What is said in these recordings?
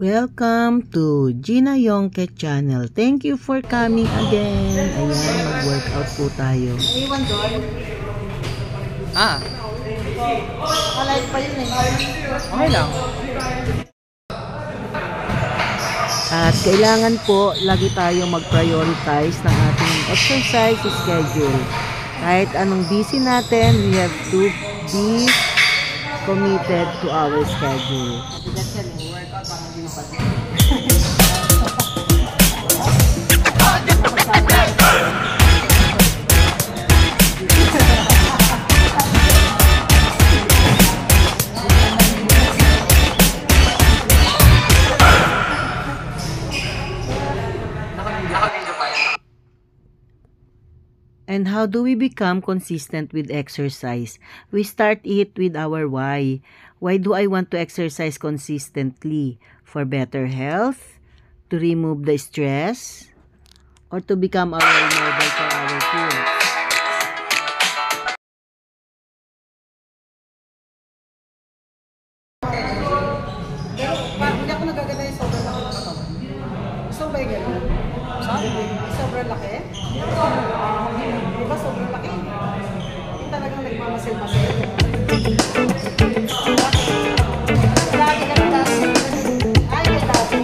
Welcome to Gina Yongke channel. Thank you for coming again. Ayan, mag-workout po tayo. Iwan doon. Alive pa yun eh. Okay lang. At kailangan po lagi tayong mag-prioritize ng ating exercise schedule. Kahit anong busy natin, we have to be committed to our schedule. And how do we become consistent with exercise? We start it with our why. Why do I want to exercise consistently? For better health, to remove the stress, or to become a role model for our kids? Hindi ako nagaganda yung sobrang laki ng katawan. Gusto ba yung gano'n? Sobrang laki? Diba sobrang laki? Hindi talagang nagmamasil-masil. Lagi ka na dati. Ay, may dati.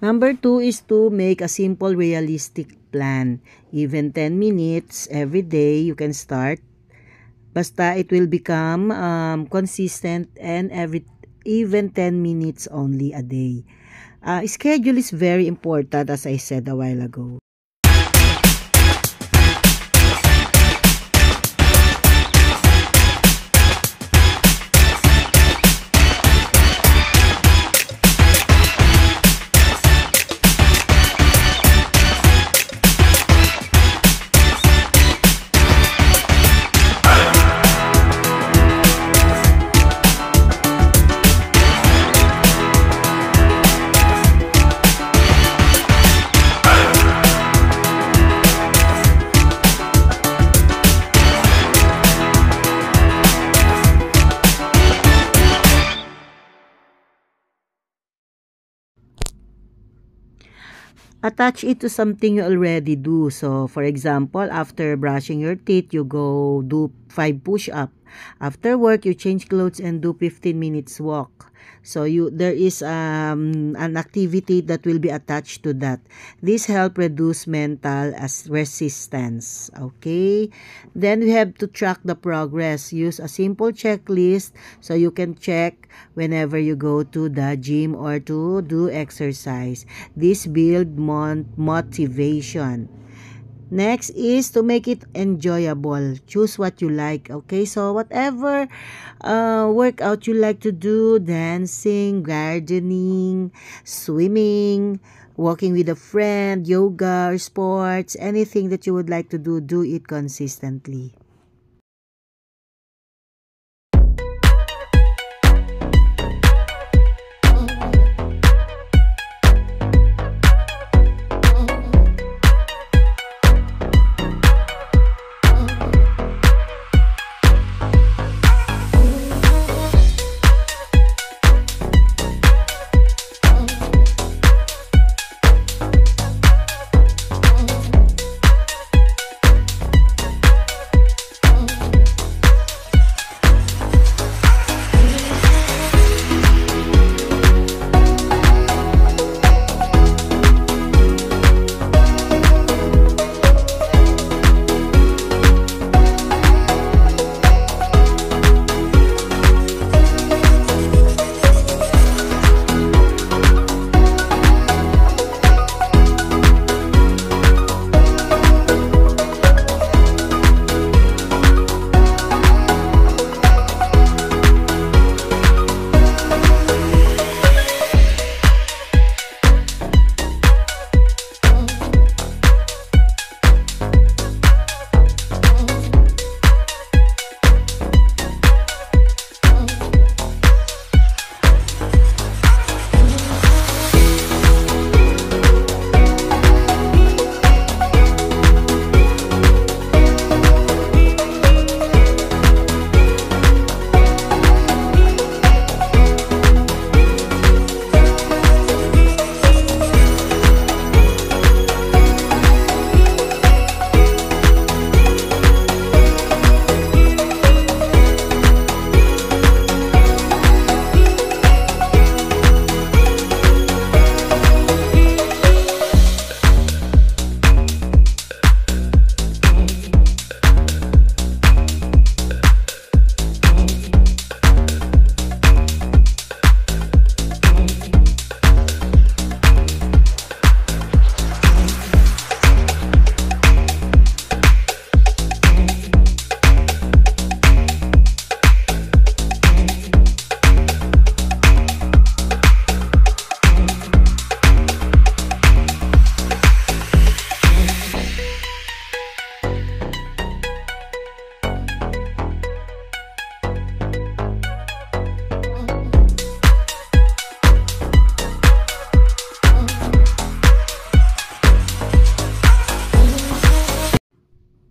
Number 2 is to make a simple, realistic plan. Even 10 minutes every day, you can start. Basta it will become consistent and even 10 minutes only a day. Schedule is very important, as I said a while ago. Attach it to something you already do. So, for example, after brushing your teeth, you go do 5 push-up. After work, you change clothes and do 15 minutes walk. So, there is an activity that will be attached to that. This help reduce mental resistance. Okay? Then, we have to track the progress. Use a simple checklist so you can check whenever you go to the gym or to do exercise. This build motivation. Next is to make it enjoyable. Choose what you like. Okay, so whatever workout you like to do, dancing, gardening, swimming, walking with a friend, yoga or sports, anything that you would like to do, do it consistently.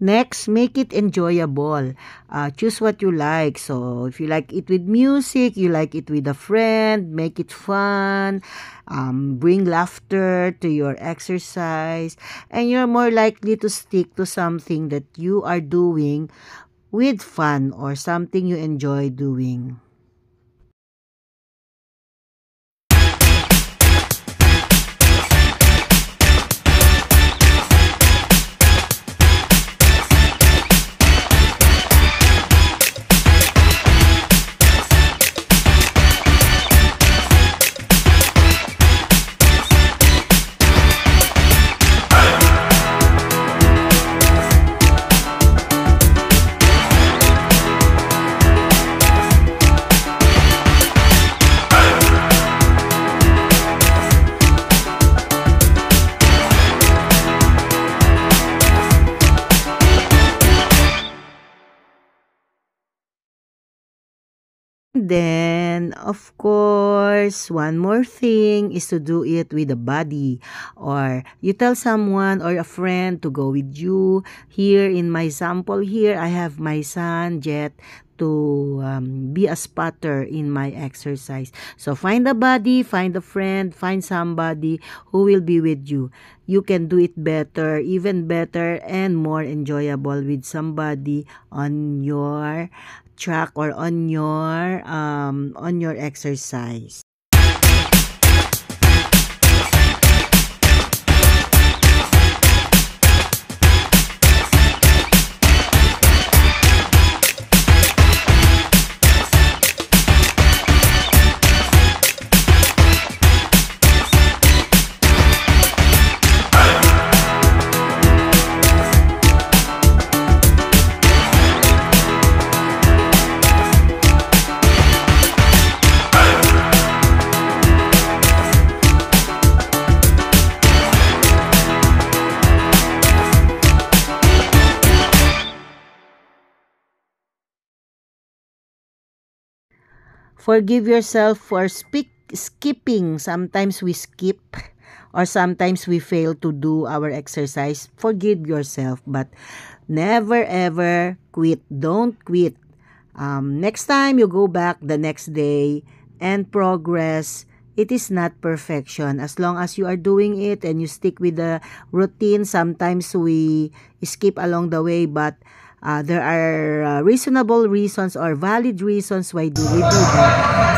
Next, make it enjoyable. Choose what you like. So, if you like it with music, you like it with a friend, make it fun. Bring laughter to your exercise. And you're more likely to stick to something that you are doing with fun or something you enjoy doing. Then, of course, one more thing is to do it with a buddy, or you tell someone or a friend to go with you. Here in my sample here, I have my son, Jet, to be a spotter in my exercise. So, find a buddy, find a friend, find somebody who will be with you. You can do it better, even better, and more enjoyable with somebody on your track or on your exercise. Forgive yourself for skipping. Sometimes we skip or sometimes we fail to do our exercise. Forgive yourself, but never ever quit. Don't quit. Next time you go back the next day and progress. It is not perfection. As long as you are doing it and you stick with the routine, sometimes we skip along the way, but there are reasonable reasons or valid reasons why do we do that.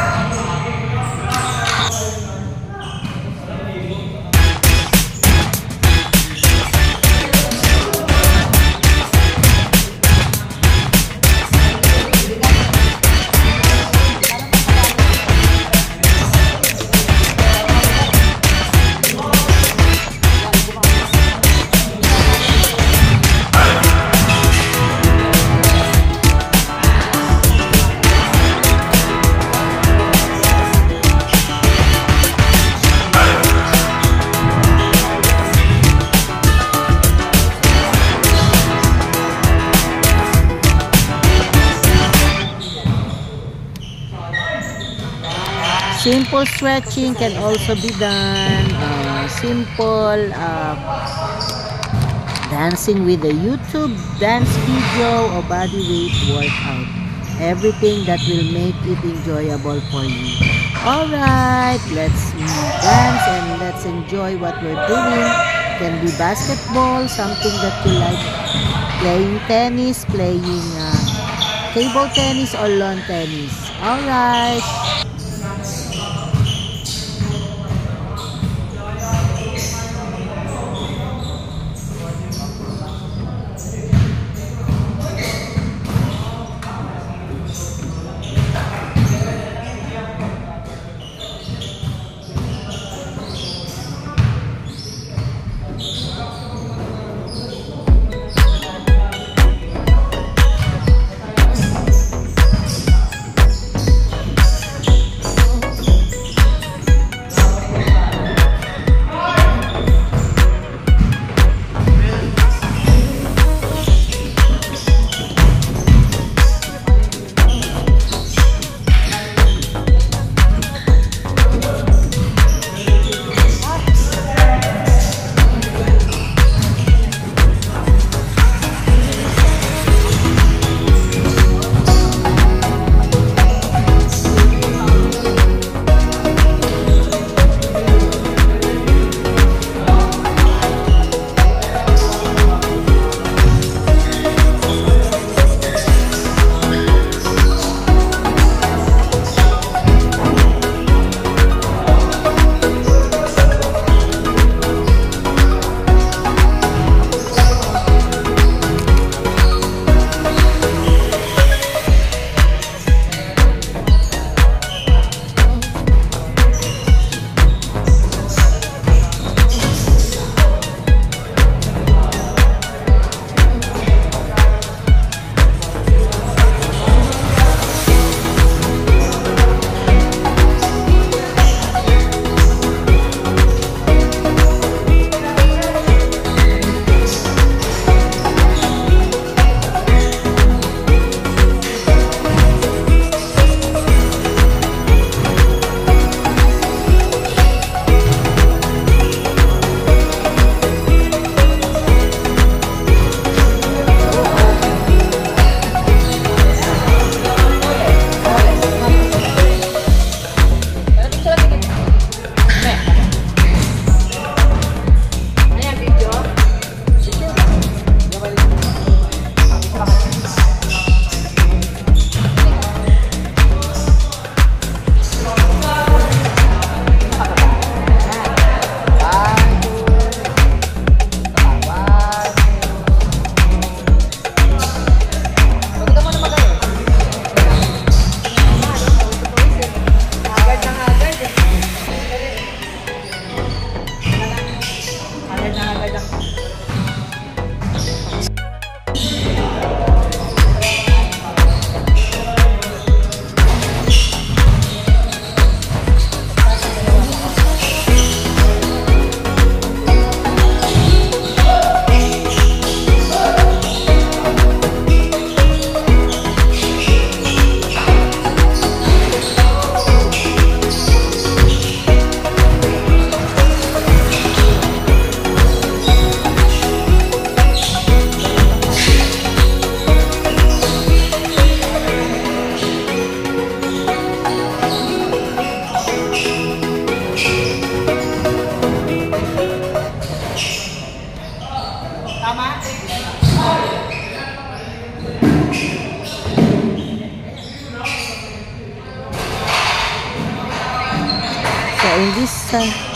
Simple stretching can also be done. Simple dancing with a YouTube dance video or body weight workout. Everything that will make it enjoyable for you. Alright, let's dance and let's enjoy what we're doing. Can be basketball, something that you like. Playing tennis, playing table tennis or lawn tennis. Alright.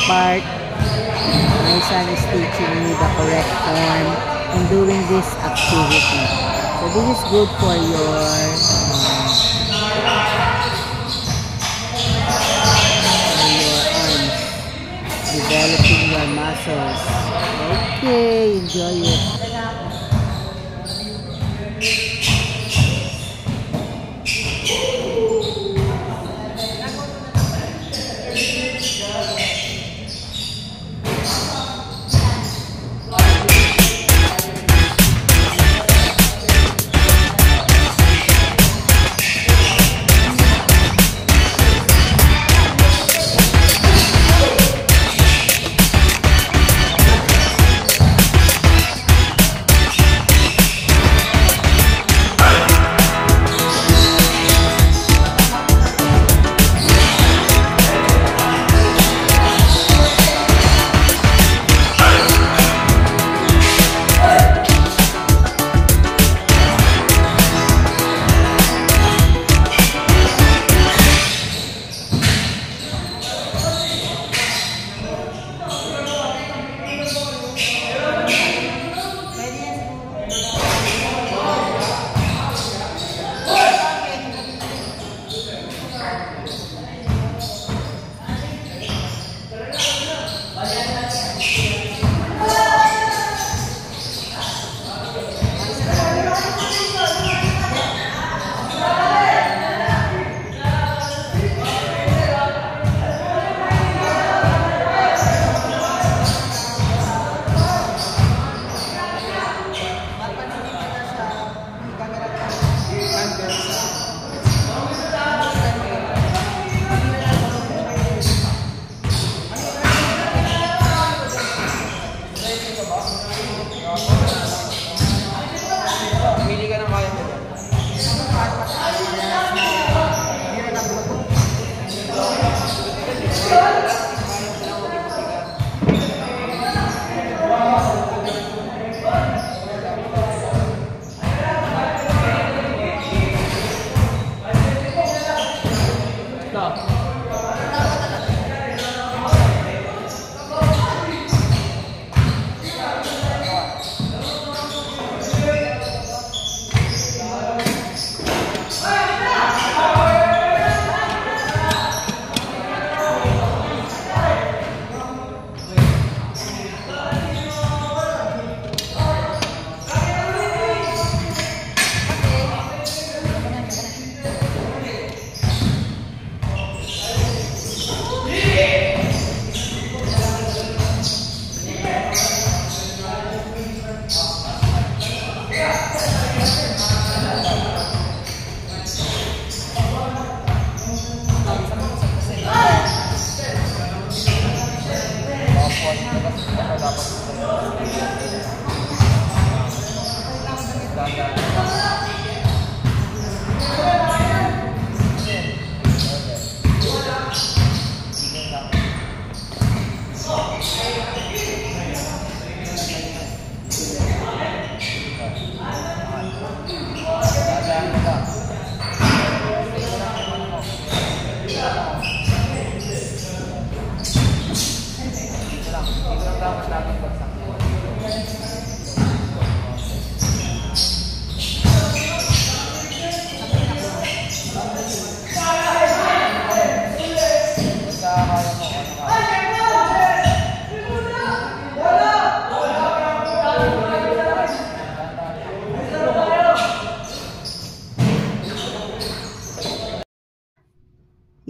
part, my son is teaching me the correct form in doing this activity. So this is good for your arms, developing your muscles. Okay, enjoy it.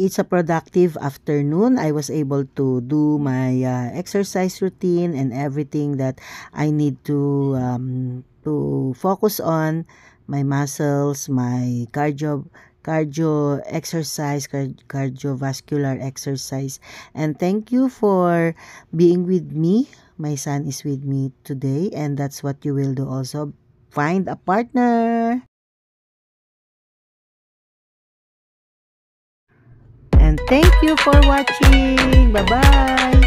It's a productive afternoon. I was able to do my exercise routine and everything that I need to focus on my muscles, my cardio exercise, cardiovascular exercise. And thank you for being with me. My son is with me today, and that's what you will do also. Find a partner. And thank you for watching. Bye-bye.